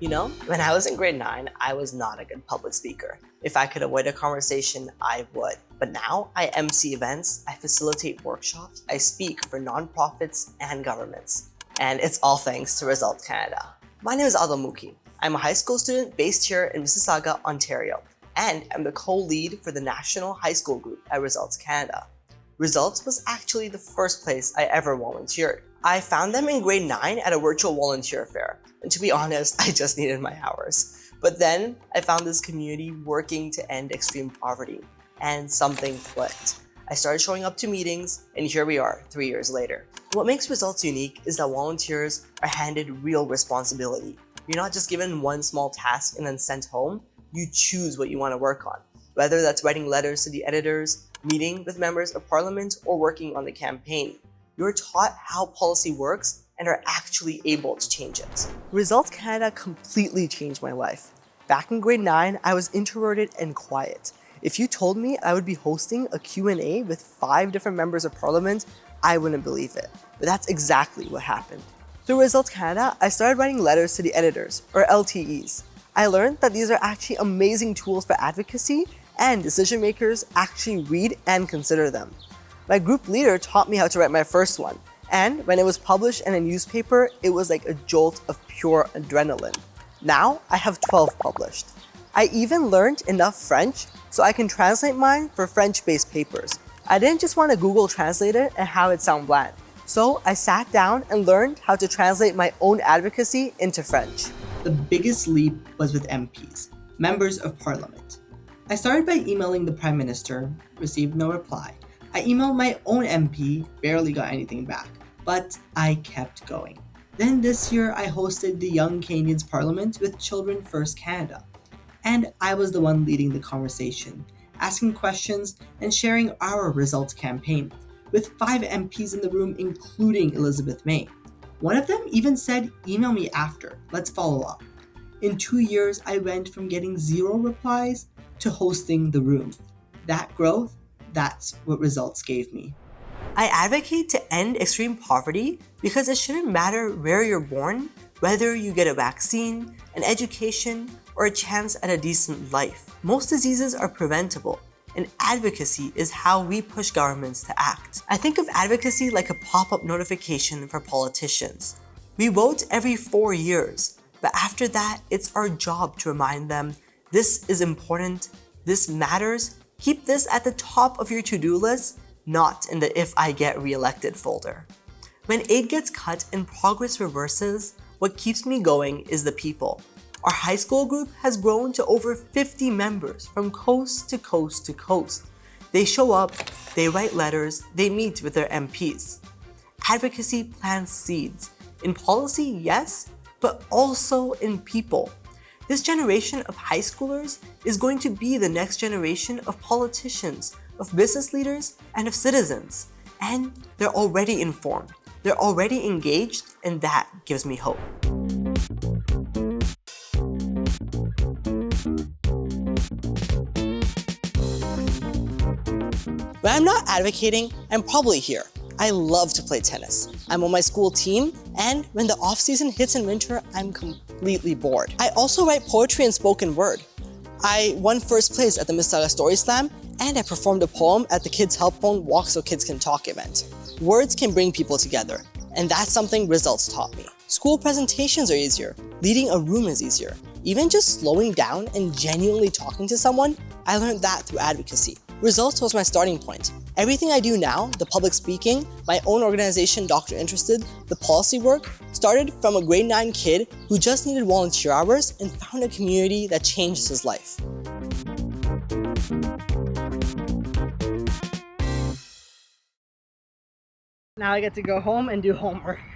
When I was in grade 9, I was not a good public speaker. If I could avoid a conversation, I would. But now I MC events, I facilitate workshops, I speak for nonprofits and governments. And it's all thanks to Results Canada. My name is Adil. I'm a high school student based here in Mississauga, Ontario, and I'm the co-lead for the National High School Group at Results Canada. Results was actually the first place I ever volunteered. I found them in grade 9 at a virtual volunteer fair. And to be honest, I just needed my hours. But then I found this community working to end extreme poverty, and something clicked. I started showing up to meetings, and here we are 3 years later. What makes Results unique is that volunteers are handed real responsibility. You're not just given one small task and then sent home. You choose what you want to work on, whether that's writing letters to the editors, meeting with members of parliament, or working on the campaign. You're taught how policy works and are actually able to change it. Results Canada completely changed my life. Back in grade 9, I was introverted and quiet. If you told me I would be hosting a Q&A with 5 different members of parliament, I wouldn't believe it. But that's exactly what happened. Through Results Canada, I started writing letters to the editors, or LTEs. I learned that these are actually amazing tools for advocacy, and decision makers actually read and consider them. My group leader taught me how to write my first one, and when it was published in a newspaper, it was like a jolt of pure adrenaline. Now, I have 12 published. I even learned enough French so I can translate mine for French-based papers. I didn't just want to Google Translate it and have it sound bland. So I sat down and learned how to translate my own advocacy into French. The biggest leap was with MPs, members of parliament. I started by emailing the Prime Minister, received no reply. I emailed my own MP, barely got anything back, but I kept going. Then this year I hosted the Young Canadians Parliament with Children First Canada. And I was the one leading the conversation, asking questions and sharing our results campaign, with 5 MPs in the room, including Elizabeth May. One of them even said, "Email me after, let's follow up." In 2 years, I went from getting 0 replies to hosting the room. That growth, that's what Results gave me. I advocate to end extreme poverty because it shouldn't matter where you're born, whether you get a vaccine, an education, or a chance at a decent life. Most diseases are preventable, and advocacy is how we push governments to act. I think of advocacy like a pop-up notification for politicians. We vote every 4 years, but after that, it's our job to remind them, this is important, this matters, keep this at the top of your to-do list, not in the if I get re-elected folder. When aid gets cut and progress reverses, what keeps me going is the people. Our high school group has grown to over 50 members from coast to coast to coast. They show up, they write letters, they meet with their MPs. Advocacy plants seeds. In policy, yes, but also in people. This generation of high schoolers is going to be the next generation of politicians, of business leaders, and of citizens. And they're already informed, they're already engaged, and that gives me hope. When I'm not advocating, I'm probably here. I love to play tennis. I'm on my school team, and when the off-season hits in winter, I'm completely bored. I also write poetry and spoken word. I won first place at the Mississauga Story Slam, and I performed a poem at the Kids Help Phone Walk So Kids Can Talk event. Words can bring people together, and that's something Results taught me. School presentations are easier. Leading a room is easier. Even just slowing down and genuinely talking to someone, I learned that through advocacy. Results was my starting point. Everything I do now, the public speaking, my own organization, Dr. Interested, the policy work, started from a grade 9 kid who just needed volunteer hours and found a community that changed his life. Now I get to go home and do homework.